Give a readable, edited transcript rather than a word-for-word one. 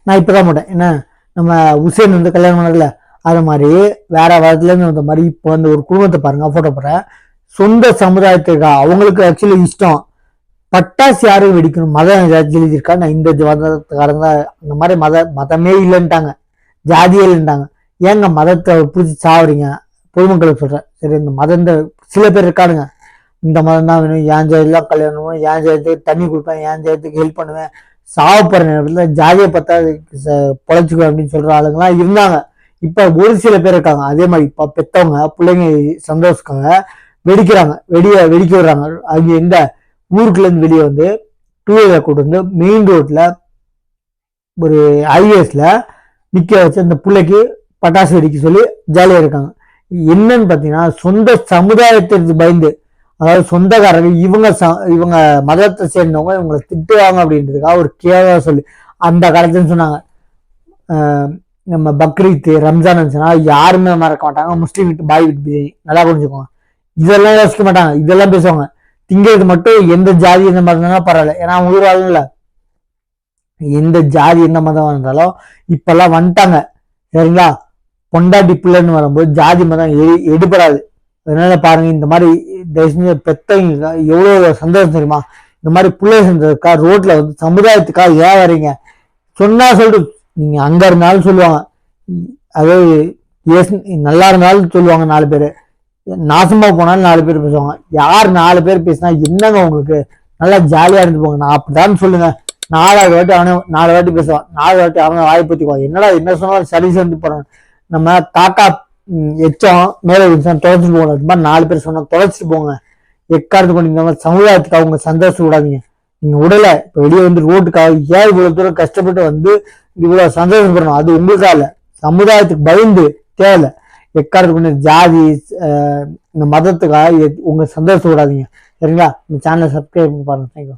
நான் இப்பதான் போட்டேன். என்ன நம்ம உசேன் வந்து கல்யாணம் பண்ணல அது மாதிரி வேற மதத்துலேருந்து வந்த மாதிரி இப்போ வந்து ஒரு குடும்பத்தை பாருங்க, போட்டோ போடுறேன். சொந்த சமுதாயத்துக்கு அவங்களுக்கு ஆக்சுவலி இஷ்டம் பட்டாசு யாரும் வெடிக்கணும் மதம் ஏதாச்சும் எழுதியிருக்கா, நான் இந்த மதத்துக்காரங்க அந்த மாதிரி மதமே இல்லைன்ட்டாங்க, ஜாதியே இல்லைன்ட்டாங்க. ஏங்க மதத்தை பிடிச்சி சாவுறீங்க? பொதுமக்களுக்கு சொல்றேன். சரி, இந்த மதம் இந்த சில பேர் இருக்கானுங்க, இந்த மதம் தான் வேணும், என் ஜாதியெல்லாம் கல்யாணம் பண்ணுவேன், என் ஜாதியத்துக்கு தண்ணி கொடுப்பேன், என் ஜாதியத்துக்கு ஹெல்ப் பண்ணுவேன், சாவப்படுற நேரத்தில் ஜாதியை பார்த்தா பொழைச்சிக்குவேன் அப்படின்னு சொல்ற ஆளுங்கெல்லாம் இருந்தாங்க. இப்ப ஒரு சில பேர் இருக்காங்க அதே மாதிரி. இப்ப பெத்தவங்க பிள்ளைங்க சந்தோஷக்காக வெடிக்கிறாங்க, வெடிக்க விடுறாங்க. அங்க எந்த ஊருக்குள்ள இருந்து வெளியே வந்து டூ வீலர் கூட்டு வந்து மெயின் ரோட்ல ஒரு ஹைவேஸ்ல நிக்க வச்சு அந்த பிள்ளைக்கு பட்டாசு வெடிக்க சொல்லி ஜாலியா இருக்காங்க. என்னன்னு பாத்தீங்கன்னா சொந்த சமுதாயத்திற்கு பயந்து, அதாவது சொந்தக்காரர்கள் இவங்க மதத்தை சேர்ந்தவங்க இவங்களை திட்டுவாங்க அப்படின்றதுக்காக ஒரு கேவலா சொல்லி அந்த காலத்துன்னு சொன்னாங்க. நம்ம பக்ரீத் ரம்ஜான் இருந்துச்சுன்னா யாருமே மறக்க மாட்டாங்க, முஸ்லீம் வீட்டு பாய் வீட்டு பிரியாணி நல்லா புரிஞ்சுக்கோங்க. இதெல்லாம் யோசிக்க மாட்டாங்க, இதெல்லாம் பேசுவாங்க. திங்கிறது மட்டும் எந்த ஜாதி எந்த மதம் பரவாயில்ல, ஏன்னா அவங்க ஊர் ஆளுங்கள எந்த ஜாதி எந்த மதம் இருந்தாலும் இப்பெல்லாம் வந்துட்டாங்க. சரிங்களா? பொண்டாட்டி பிள்ளைன்னு வரும்போது ஜாதி மதம் எடுபடாது. அதனால பாருங்க, இந்த மாதிரி பெத்தவங்க எவ்வளவு சந்தோஷம் தெரியுமா? இந்த மாதிரி பிள்ளை செஞ்சதுக்கா ரோட்ல வந்து சமுதாயத்துக்காக ஏன் வரீங்க சொன்னா சொல்லிட்டு நீங்க அங்க இருந்தாலும் சொல்லுவாங்க, அதாவது நல்லா இருந்தாலும் சொல்லுவாங்க 4 பேரு, நாசமா போனாலும் 4 பேர் பேசுவாங்க. யார் 4 பேர் பேசினா என்னங்க உங்களுக்கு? நல்லா ஜாலியா இருந்து போங்க. நான் அப்படிதான் சொல்லுங்க. 4வது வாட்டி அவனே 4 வாட்டி பேசுவான், 4 வாட்டி அவனை வாய் பத்திக்குவான். என்னடா என்ன சொன்னாலும் சரி சேர்ந்து போறான். நம்ம காக்கா எச்சம் மேலே தொலைச்சிட்டு போகணும். அது மாதிரி 4 பேர் சொன்னா தொலைச்சிட்டு போங்க. எக்காரத்து பண்ணிருந்தாங்க சமுதாயத்துக்கு அவங்க சந்தோஷம் விடாதீங்க. நீங்க உடல இப்ப வெளியே வந்து ரோட்டுக்காக ஏன் இவ்வளவு தூரம் கஷ்டப்பட்டு வந்து இவ்வளவு சந்தோஷப்படணும்? அது உங்களுக்காக இல்ல, சமுதாயத்துக்கு பயந்து தேவை. எக்காரத்துக்கு கொண்டு ஜாதி இந்த மதத்துக்காக உங்க சந்தோஷம் விடாதீங்க. சரிங்களா? இந்த சேனலை சப்ஸ்கிரைப் பாருங்க. தேங்க்யூ.